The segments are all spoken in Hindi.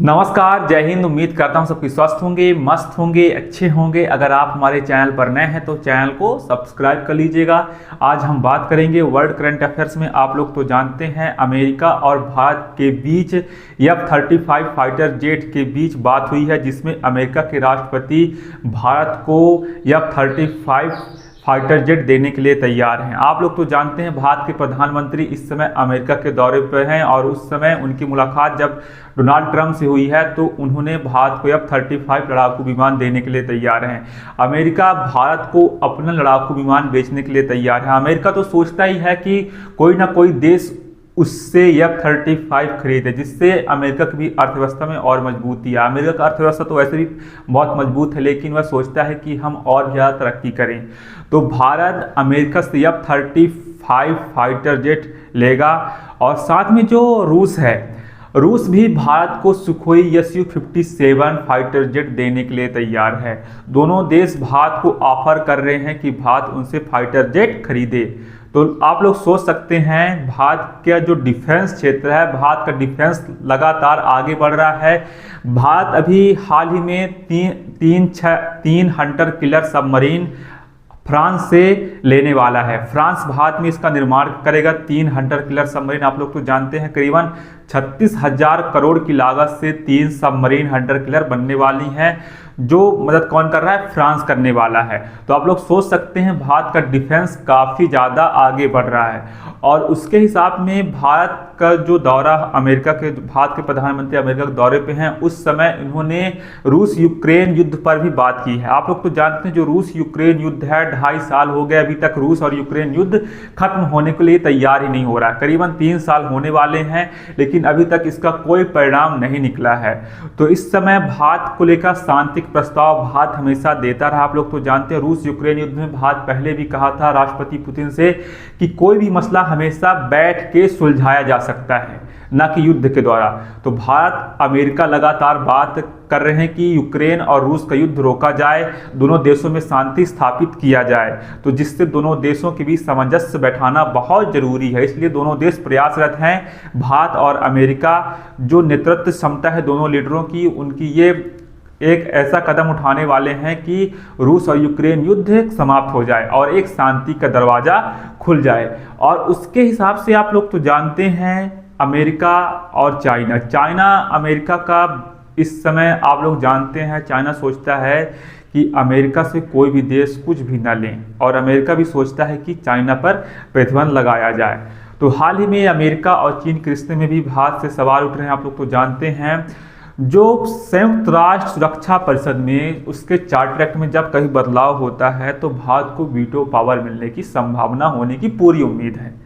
नमस्कार, जय हिंद। उम्मीद करता हूँ सबकी स्वस्थ होंगे, मस्त होंगे, अच्छे होंगे। अगर आप हमारे चैनल पर नए हैं तो चैनल को सब्सक्राइब कर लीजिएगा। आज हम बात करेंगे वर्ल्ड करंट अफेयर्स में। आप लोग तो जानते हैं अमेरिका और भारत के बीच F-35 फाइटर जेट के बीच बात हुई है, जिसमें अमेरिका के राष्ट्रपति भारत को F-35 फाइटर जेट देने के लिए तैयार हैं। आप लोग तो जानते हैं भारत के प्रधानमंत्री इस समय अमेरिका के दौरे पर हैं और उस समय उनकी मुलाकात जब डोनाल्ड ट्रंप से हुई है तो उन्होंने भारत को F-35 लड़ाकू विमान देने के लिए तैयार हैं। अमेरिका भारत को अपना लड़ाकू विमान बेचने के लिए तैयार है। अमेरिका तो सोचता ही है कि कोई ना कोई देश उससे F-35 खरीदे, जिससे अमेरिका की भी अर्थव्यवस्था में और मजबूती है। अमेरिका का अर्थव्यवस्था तो वैसे भी बहुत मजबूत है, लेकिन वह सोचता है कि हम और ज़्यादा तरक्की करें। तो भारत अमेरिका से F-35 फाइटर जेट लेगा। और साथ में जो रूस है, रूस भी भारत को सुखोई Su-57 फाइटर जेट देने के लिए तैयार है। दोनों देश भारत को ऑफर कर रहे हैं कि भारत उनसे फाइटर जेट खरीदे। तो आप लोग सोच सकते हैं भारत का जो डिफेंस क्षेत्र है, भारत का डिफेंस लगातार आगे बढ़ रहा है। भारत अभी हाल ही में तीन हंटर किलर सबमरीन फ्रांस से लेने वाला है। फ्रांस भारत में इसका निर्माण करेगा। 3 हंटर किलर सबमरीन आप लोग तो जानते हैं करीबन 36,000 करोड़ की लागत से 3 सबमरीन हंटर किलर बनने वाली हैं। जो मदद कौन कर रहा है? फ्रांस करने वाला है। तो आप लोग सोच सकते हैं भारत का डिफेंस काफ़ी ज़्यादा आगे बढ़ रहा है। और उसके हिसाब में भारत का जो दौरा भारत के प्रधानमंत्री अमेरिका के दौरे पे हैं, उस समय इन्होंने रूस यूक्रेन युद्ध पर भी बात की है। आप लोग तो जानते हैं जो रूस यूक्रेन युद्ध है, 2.5 साल हो गए, अभी तक रूस और यूक्रेन युद्ध खत्म होने के लिए तैयार ही नहीं हो रहा है। करीबन 3 साल होने वाले हैं, लेकिन अभी तक इसका कोई परिणाम नहीं निकला है। तो इस समय भारत को लेकर शांति प्रस्ताव भारत हमेशा देता रहा। आप लोग तो जानते हैं रूस यूक्रेन युद्ध में भारत पहले भी कहा था राष्ट्रपति पुतिन से कि कोई भी मसला हमेशा बैठ के सुलझाया जा सकता है, न कि युद्ध के द्वारा। तो भारत अमेरिका लगातार बात कर रहे हैं कि यूक्रेन और रूस का युद्ध रोका जाए, दोनों देशों में शांति स्थापित किया जाए, तो जिससे दोनों देशों के बीच सामंजस्य बैठाना बहुत जरूरी है। इसलिए दोनों देश प्रयासरत हैं। भारत और अमेरिका जो नेतृत्व क्षमता है दोनों लीडरों की, उनकी ये एक ऐसा कदम उठाने वाले हैं कि रूस और यूक्रेन युद्ध समाप्त हो जाए और एक शांति का दरवाजा खुल जाए। और उसके हिसाब से आप लोग तो जानते हैं अमेरिका और चाइना अमेरिका का इस समय आप लोग जानते हैं चाइना सोचता है कि अमेरिका से कोई भी देश कुछ भी ना लें, और अमेरिका भी सोचता है कि चाइना पर प्रतिबंध लगाया जाए। तो हाल ही में अमेरिका और चीन के रिश्ते में भी भारत से सवाल उठ रहे हैं। आप लोग तो जानते हैं जो संयुक्त राष्ट्र सुरक्षा परिषद में उसके चार्टर एक्ट में जब कहीं बदलाव होता है तो भारत को वीटो पावर मिलने की संभावना होने की पूरी उम्मीद है।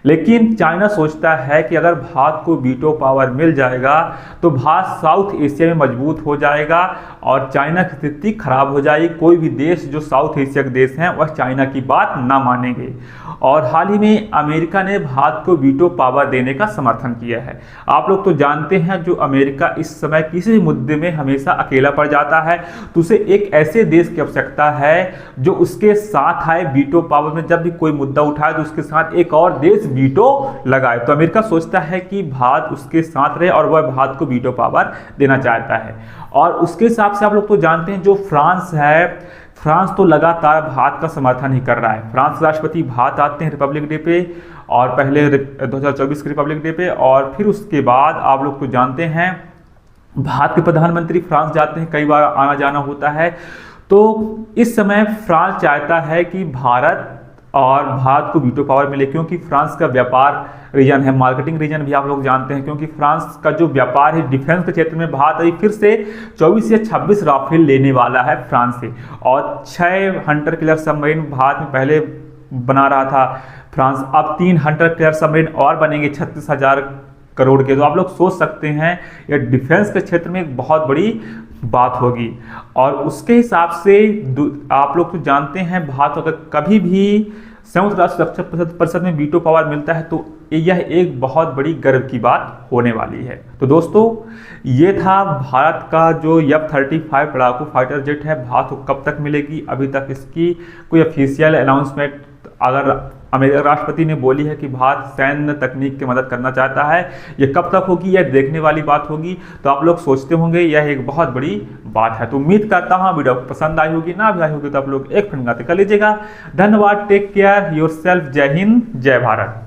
लेकिन चाइना सोचता है कि अगर भारत को वीटो पावर मिल जाएगा तो भारत साउथ एशिया में मजबूत हो जाएगा और चाइना की स्थिति खराब हो जाएगी। कोई भी देश जो साउथ एशिया के देश हैं वह चाइना की बात ना मानेंगे। और हाल ही में अमेरिका ने भारत को वीटो पावर देने का समर्थन किया है। आप लोग तो जानते हैं जो अमेरिका इस समय किसी भी मुद्दे में हमेशा अकेला पड़ जाता है, तो उसे एक ऐसे देश की आवश्यकता है जो उसके साथ आए वीटो पावर में। जब भी कोई मुद्दा उठाए तो उसके साथ एक और देश वीटो लगाए। तो अमेरिका सोचता है कि भारत उसके साथ रहे और वह भारत को वीटो पावर देना चाहता है। और उसके हिसाब से आप लोग तो जानते हैं जो फ्रांस है, फ्रांस तो लगातार भारत का समर्थन ही कर रहा है। फ्रांस राष्ट्रपति भारत आते हैं रिपब्लिक डे पे, और पहले 2024 के रिपब्लिक डे पे, और फिर उसके बाद आप लोग तो जानते हैं भारत के प्रधानमंत्री फ्रांस जाते हैं, कई बार आना जाना होता है। तो इस समय फ्रांस चाहता है कि भारत को वीटो पावर मिले, क्योंकि फ्रांस का व्यापार रीजन है, मार्केटिंग रीजन भी आप लोग जानते हैं। क्योंकि फ्रांस का जो व्यापार है डिफेंस के क्षेत्र में, भारत अभी फिर से 24 या 26 राफेल लेने वाला है फ्रांस से, और 6 हंटर किलर सबमरीन भारत में पहले बना रहा था फ्रांस, अब 3 हंटर किलर सबमरीन और बनेंगे 36,000 करोड़ के। तो आप लोग सोच सकते हैं यह डिफेंस के क्षेत्र में एक बहुत बड़ी बात होगी। और उसके हिसाब से आप लोग तो जानते हैं भारत अगर कभी भी संयुक्त राष्ट्र सुरक्षा परिषद में वीटो पावर मिलता है तो यह एक बहुत बड़ी गर्व की बात होने वाली है। तो दोस्तों ये था भारत का जो F-35 लड़ाकू फाइटर जेट है, भारत को कब तक मिलेगी, अभी तक इसकी कोई ऑफिशियल अनाउंसमेंट अगर अमेरिका राष्ट्रपति ने बोली है कि भारत सैन्य तकनीक की मदद करना चाहता है। ये कब तक होगी, यह देखने वाली बात होगी। तो आप लोग सोचते होंगे यह एक बहुत बड़ी बात है। तो उम्मीद करता हूँ वीडियो पसंद आई होगी, ना भी आई होगी तो आप लोग एक फ्रेंड कर लीजिएगा। धन्यवाद, टेक केयर योर सेल्फ, जय हिंद, जय भारत।